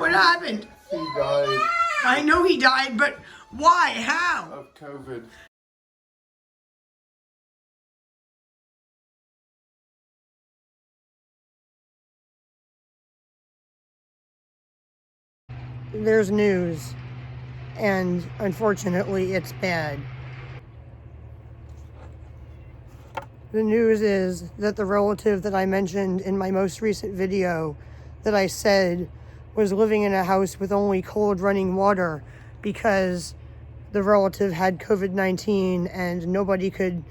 What happened? He died. I know he died, but why? How? Of COVID. There's news, and unfortunately it's bad. The news is that the relative that I mentioned in my most recent video that I said was living in a house with only cold running water because the relative had COVID-19 and nobody could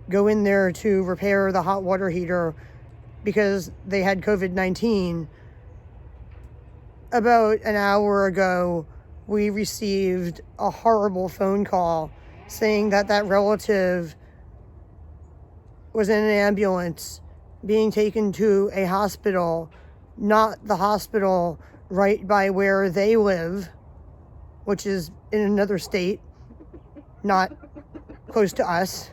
go in there to repair the hot water heater because they had COVID-19. About an hour ago, we received a horrible phone call saying that that relative was in an ambulance being taken to a hospital, not the hospital right by where they live, which is in another state, not close to us.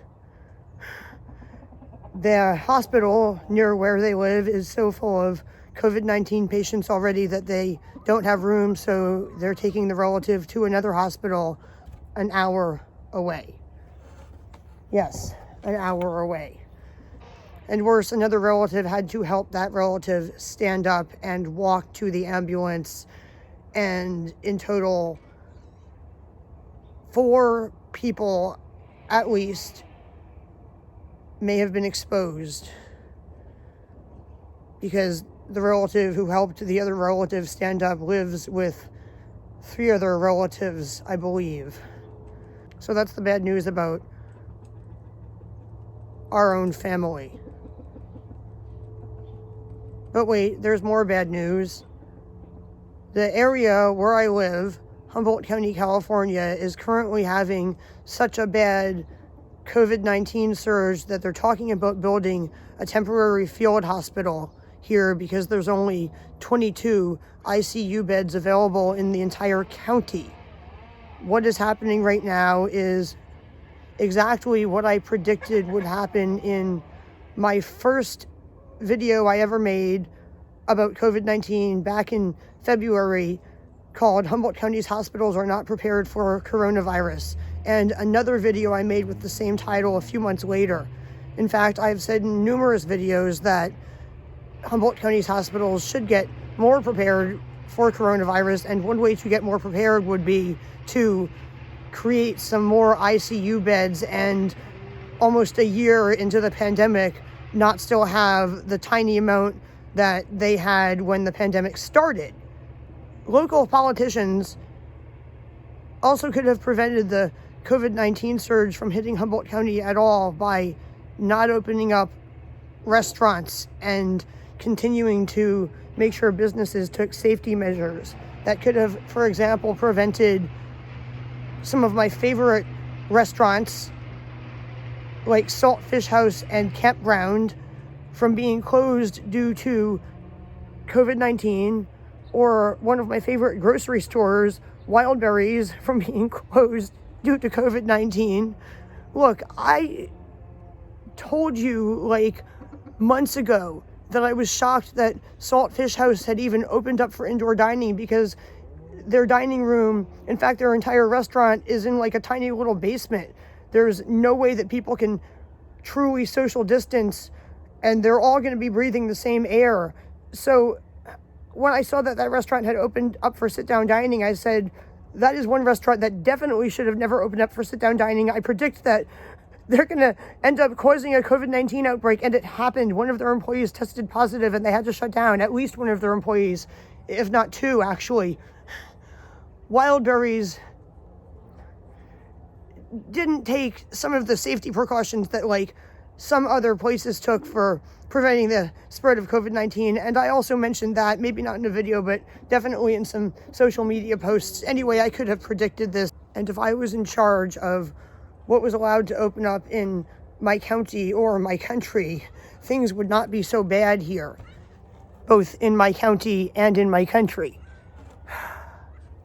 The hospital near where they live is so full of COVID-19 patients already that they don't have room, so they're taking the relative to another hospital an hour away. Yes, an hour away. And worse, another relative had to help that relative stand up and walk to the ambulance, and in total, 4 people at least may have been exposed because the relative who helped the other relative stand up lives with 3 other relatives, I believe. So that's the bad news about our own family. But wait, there's more bad news. The area where I live, Humboldt County, California, is currently having such a bad COVID-19 surge that they're talking about building a temporary field hospital here because there's only 22 ICU beds available in the entire county. What is happening right now is exactly what I predicted would happen in my first video I ever made about COVID-19 back in February, called Humboldt County's Hospitals Are Not Prepared for Coronavirus, and another video I made with the same title a few months later. In fact, I've said in numerous videos that Humboldt County's hospitals should get more prepared for coronavirus, and one way to get more prepared would be to create some more ICU beds, and almost a year into the pandemic, not still have the tiny amount that they had when the pandemic started. Local politicians also could have prevented the COVID-19 surge from hitting Humboldt County at all by not opening up restaurants and continuing to make sure businesses took safety measures. That could have, for example, prevented some of my favorite restaurants like Salt Fish House and Campground from being closed due to COVID-19, or one of my favorite grocery stores, Wildberries, from being closed due to COVID-19. Look, I told you like months ago that I was shocked that Salt Fish House had even opened up for indoor dining because their dining room, in fact, their entire restaurant is in like a tiny little basement. There's no way that people can truly social distance, and they're all going to be breathing the same air. So when I saw that that restaurant had opened up for sit-down dining, I said, that is one restaurant that definitely should have never opened up for sit-down dining. I predict that they're going to end up causing a COVID-19 outbreak, and it happened. One of their employees tested positive, and they had to shut down. At least one of their employees, if not 2, actually. Wildberries didn't take some of the safety precautions that like some other places took for preventing the spread of COVID-19. And I also mentioned that, maybe not in a video, but definitely in some social media posts. Anyway, I could have predicted this. And if I was in charge of what was allowed to open up in my county or my country, things would not be so bad here, both in my county and in my country.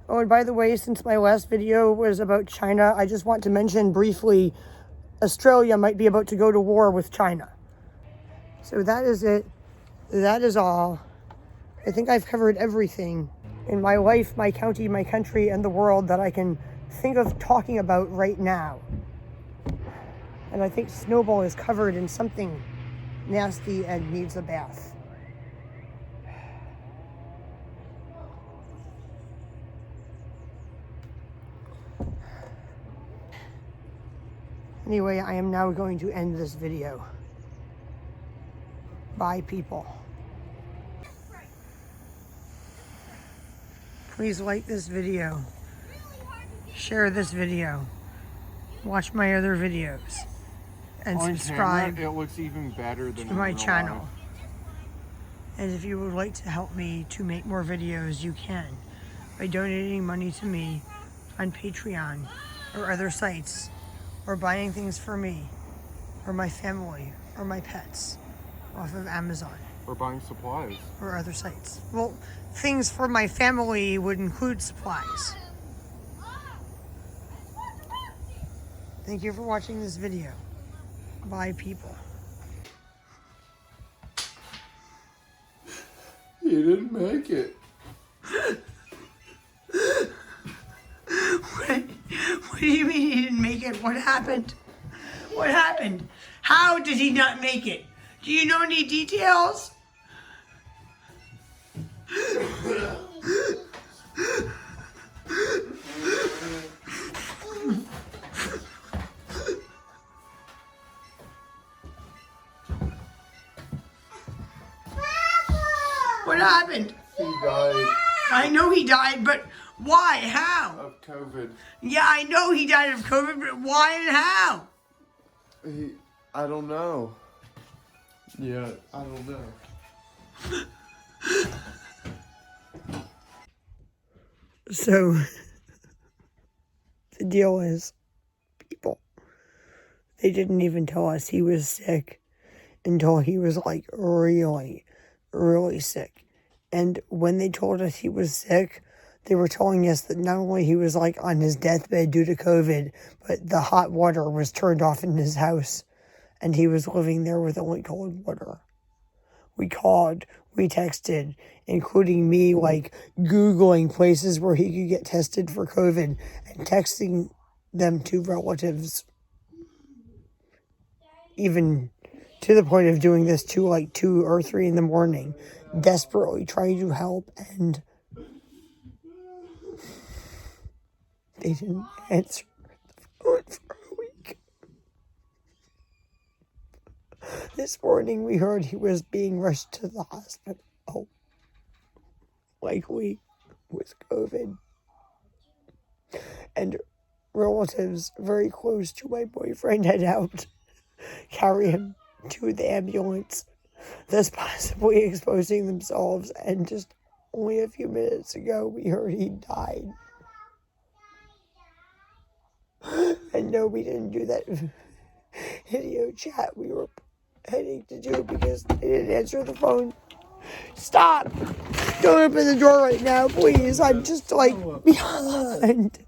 Oh, and by the way, since my last video was about China, I just want to mention briefly, Australia might be about to go to war with China. So that is it. That is all. I think I've covered everything. in my life, my county, my country, and the world that I can think of talking about right now. And I think Snowball is covered in something nasty and needs a bath. Anyway, I am now going to end this video. Bye, people. Please like this video. Share this video. Watch my other videos. And On subscribe camera, it looks even better than to my in real channel. life. And if you would like to help me to make more videos, you can by donating money to me on Patreon or other sites, or buying things for me or my family or my pets off of Amazon Or buying supplies. or other sites. Well, things for my family would include supplies. Thank you for watching this video. Bye, people. He didn't make it. What do you mean he didn't make it? What happened? What happened? How did he not make it? Do you know any details? What happened? He died I know he died, but why? How? of COVID. Yeah, I know he died of COVID, but why and how? I don't know. Yeah, I don't know. So, the deal is, people, they didn't even tell us he was sick until he was like really, really sick. And when they told us he was sick, they were telling us that not only he was like on his deathbed due to COVID, but the hot water was turned off in his house and he was living there with only cold water. We called, we texted, including me like Googling places where he could get tested for COVID and texting them to relatives. Even to the point of doing this to like 2 or 3 in the morning, desperately trying to help, and they didn't answer the phone for a week. This morning we heard he was being rushed to the hospital, likely with COVID. And relatives very close to my boyfriend had helped carry him to the ambulance, thus possibly exposing themselves. And just only a few minutes ago, we heard he died. And no, we didn't do that video chat we were heading to do because they didn't answer the phone. Stop! Don't open the door right now, please. I'm just like behind.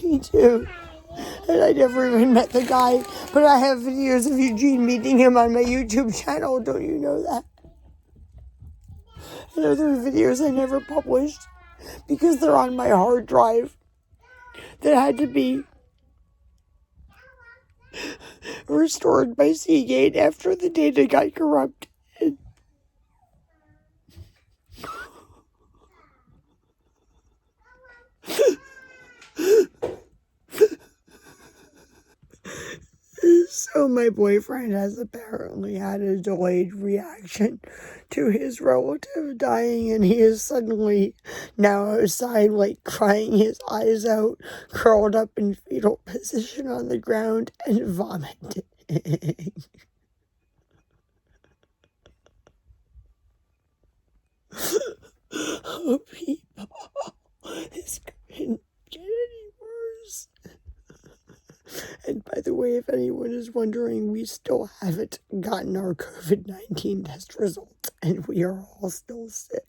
Me too. And I never even met the guy, but I have videos of Eugene meeting him on my YouTube channel. Don't you know that? And other videos I never published because they're on my hard drive that had to be restored by Seagate after the data got corrupted. So my boyfriend has apparently had a delayed reaction to his relative dying, and he is suddenly now outside, like crying his eyes out, curled up in fetal position on the ground and vomiting. Oh, people, this couldn't get any worse. And by the way, if anyone is wondering, we still haven't gotten our COVID-19 test results, and we are all still sick.